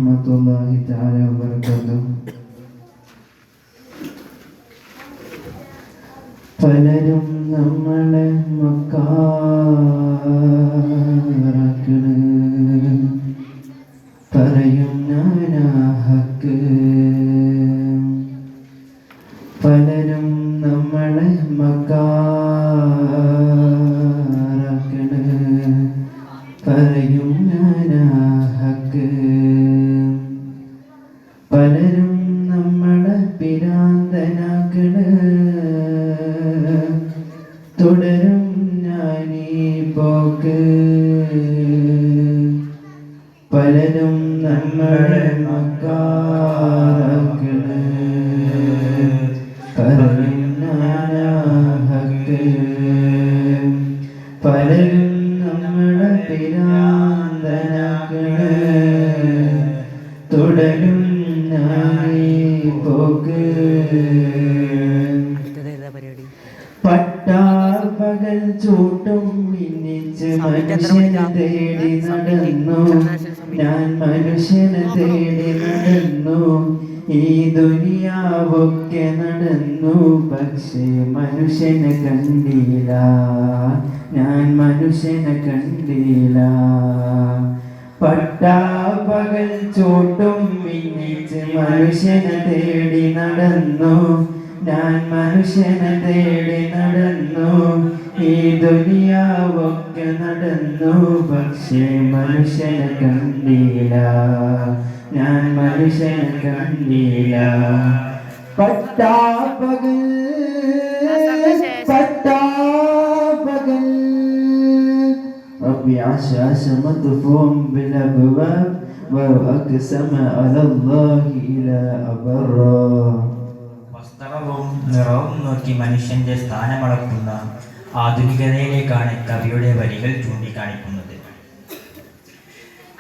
വറഹ്മത്തുള്ളാഹി തആല വബറകാതുഹു. പലരും നമ്മളെ മക്കാറാക്കണ്, പറയും ഞാനാ ഹക്ക്. പലരും നമ്മളെ മക്കാറാക്കണ്, പറയും ഞാനാ ഹക്ക്. പലരും നമ്മളെ പിരാന്തനാക്കണ്, തുടരും ഞാനീ പോക്ക്. പലരും നമ്മളെ മക്കാറാക്കണ്, പറയും ഞാനാ ഹക്ക്. പലരും നമ്മളെ പിരാന്തനാക്കണ്, തുടരും ഞാനീ പോക്ക്. പട്ടാപ്പകൽ ചൂട്ടും മിന്നിച്ച് മനുഷ്യനെ തേടി നടന്നു, ഞാൻ മനുഷ്യനെ തേടി നടന്നു. ഈ ദുനിയാവൊക്കെ നടന്നു, പക്ഷേ മനുഷ്യനെ കണ്ടില്ല, ഞാൻ മനുഷ്യനെ കണ്ടില്ല. പട്ടാപ്പകൽ ചൂട്ടും മിന്നിച്ച് മനുഷ്യനെ തേടി നടന്നു, ഞാൻ മനുഷ്യനെ തേടി നടന്നു. ഈ ദുനിയാവൊക്കെ നടന്നു, പക്ഷേ മനുഷ്യനെ കണ്ടില്ല, ഞാൻ മനുഷ്യനെ കണ്ടില്ല. പട്ടാപ്പകൽ പട്ടാപ്പകൽ ربي عاش مطفوع بالأبواب وأقسم على الله إلى أبرا. വസ്ത്രവും നിറവും നോക്കി മനുഷ്യന്റെ സ്ഥാനമളക്കുന്ന ആധുനികതയിലേക്കാണ് കവിയുടെ വരികൾ ചൂണ്ടിക്കാണിക്കുന്നത്.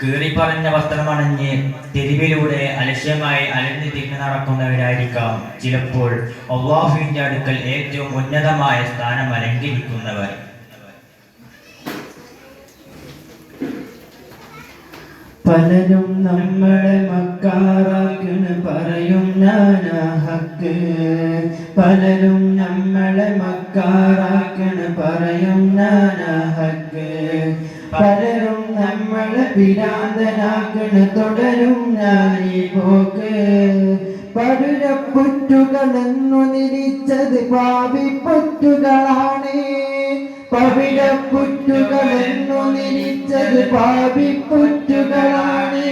കീറിപ്പറഞ്ഞ വസ്ത്രമണഞ്ഞ് തെരുവിലൂടെ അലക്ഷ്യമായി അലഞ്ഞു തിരിഞ്ഞു നടക്കുന്നവരായിരിക്കാം ചിലപ്പോൾ അല്ലാഹുവിന്റെ അടുക്കൽ ഏറ്റവും ഉന്നതമായ സ്ഥാനം അലങ്കരിക്കുന്നവർ. പലരും നമ്മളെ മക്കാറാക്കണ്, പറയും ഞാനാ ഹക്ക്. പലരും നമ്മളെ മക്കാറാക്കണ്, പറയും ഞാനാ ഹക്ക്. പലരും നമ്മളെ പിരാന്തനാക്കണ്, തുടരും ഞാനീ പോക്ക്. പടുരപ്പുറ്റുകളെന്നു നിരിച്ചത് പാപിപ്പുറ്റുകളാണ്, പവിഴപ്പുറ്റുകളെന്നു നിരിച്ചത് പാപിപ്പുറ്റുകളാണ്.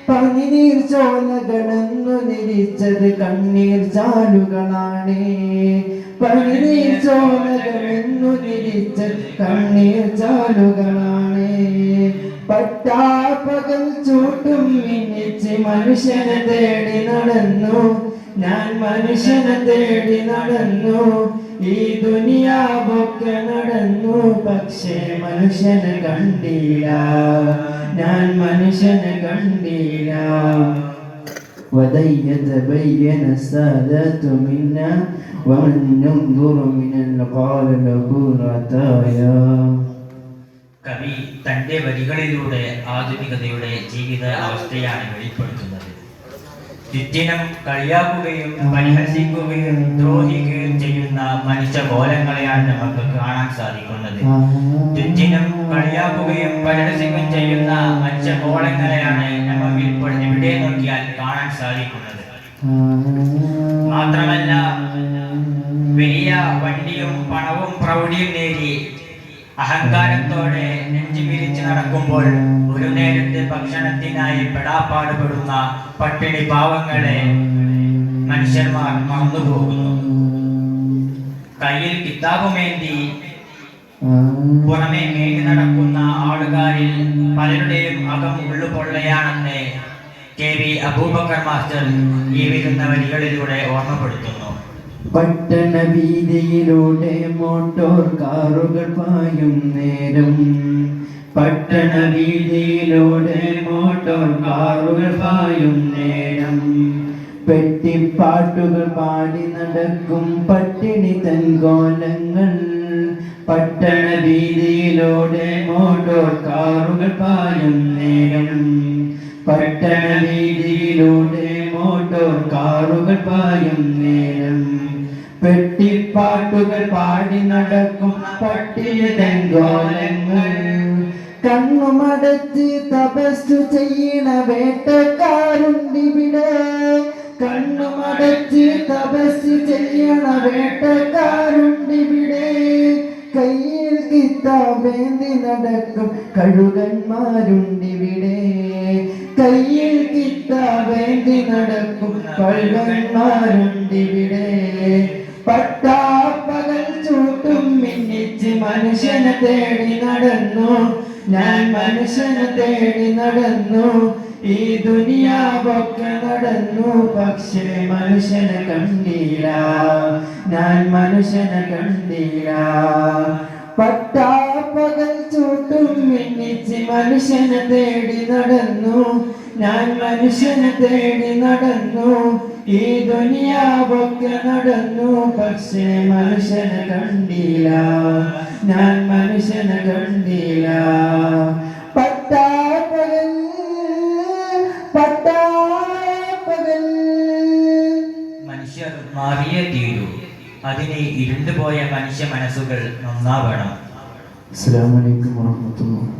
പനിനീർ ചോലകളെന്നു നിരിച്ചത് കണ്ണീർ ചാലുകളാണ്, പനിനീർ ചോലകളെന്നു നിരിച്ചത് കണ്ണീർ ചാലുകളാണ്. പട്ടാപ്പകൽ ചൂട്ടും മിന്നിച്ച് മനുഷ്യനെ തേടി നടന്നു, ഞാൻ മനുഷ്യനെ തേടി നടന്നു. ഈ ദുനിയാവൊക്കെ നടന്നു, പക്ഷേ മനുഷ്യനെ കണ്ടില്ല, ഞാൻ മനുഷ്യനെ കണ്ടില്ല. وَيَتَبَيَّنَ السَّادَةُ مِنَّا وَمَنْ يَنْظُرُ مِنَ الْقَالَ لَهُ رَتَايَا. കവി തന്റെ വരികളിലൂടെ ആധുനികതയുടെ ജീവിത അവസ്ഥയാണ് വെളിപ്പെടുത്തുന്നത്. ചുറ്റിനും കളിയാക്കുകയും പരിഹസിക്കുകയും ദ്രോഹിക്കുകയും ചെയ്യുന്ന മനുഷ്യകോലങ്ങളെയാണ് നമുക്ക് കാണാൻ സാധിക്കുന്നത്. ചുറ്റിനും കളിയാക്കുകയും പരിഹസിക്കുകയും ചെയ്യുന്ന മനുഷ്യകോലങ്ങളെയാണ് നമുക്ക് ഇപ്പോൾ എവിടെ നോക്കിയാൽ കാണാൻ സാധിക്കുന്നത്. മാത്രമല്ല, വലിയ വണ്ടിയും പണവും പ്രൗഢിയും നേടി അഹങ്കാരത്തോടെ നെഞ്ചുമിരിച്ച് നടക്കുമ്പോൾ ഒരു നേരത്തെ ഭക്ഷണത്തിനായി പെടാപ്പാടുപെടുന്ന പട്ടിണി പാവങ്ങളെ മനുഷ്യന്മാർ മറന്നുപോകുന്നു. കയ്യിൽ കിതാബുമേന്തി പുറമെ മേടി നടക്കുന്ന ആളുകാരിൽ പലരുടെയും അകം ഉള്ളുപൊള്ളയാണെന്ന് കെ.വി. അബൂബക്കർ മാസ്റ്റർ ഈ വരുന്ന വരികളിലൂടെ ഓർമ്മപ്പെടുത്തുന്നു. പട്ടണ വീതിയിലൂടെ മോട്ടോർ കാറുകൾ പായും നേരം, പട്ടണ വീതിയിലൂടെ മോട്ടോർ കാറുകൾ പായും നേരം. പെട്ടിപ്പാട്ടുകൾ പാടി നടക്കും പട്ടിണി തൻകോലങ്ങൾ, പട്ടണ വീതിയിലൂടെ മോട്ടോർ കാറുകൾ പായും നേരം. പട്ടണ വീതിയിലൂടെ മോട്ടോർ കാറുകൾ പായും നേരം പെട്ടിപ്പാട്ടുകൾ പാടി നടക്കും പട്ടിയതെങ്കോലങ്ങൾ കണ്ണുമടച്ച് തപസ്സു ചെയ്യണ വേട്ടക്കാരുണ്ടിവിടെ കണ്ണുമടച്ച് തപസ്സു ചെയ്യണ വേട്ടക്കാരുണ്ടിവിടെ കയ്യിൽ കിതാബേന്തി നടക്കും കഴുകന്മാരുണ്ടിവിടെ കയ്യിൽ കിതാബേന്തി നടക്കും കഴുകന്മാരുണ്ടിവിടെ പട്ടാപ്പകൽ ചൂട്ടും മിന്നിച്ച് മനുഷ്യനെ തേടി നടന്നു ഞാൻ മനുഷ്യനെ തേടി നടന്നു ഈ ദുനിയാവൊക്കെ നടന്നു പക്ഷേ മനുഷ്യനെ കണ്ടില്ല ഞാൻ മനുഷ്യനെ കണ്ടില്ല പട്ടാപ്പകൽ ചൂട്ടും മിന്നിച്ച് മനുഷ്യനെ തേടി നടന്നു ഞാൻ മനുഷ്യനെ തേടി നടന്നു ഈ ദുനിയാവൊക്കെ നടന്നു പക്ഷേ മനുഷ്യനെ കണ്ടില്ല ഞാൻ മനുഷ്യനെ കണ്ടില്ല പട്ടാപ്പകൽ പട്ടാപ്പകൽ മനുഷ്യർ മാറിയേ തീരൂ. അതിനെ ഇരുണ്ടുപോയ മനുഷ്യ മനസ്സുകൾ നന്നാവണം. അസ്സലാമു അലൈക്കും വറഹ്മത്തുള്ളാഹി.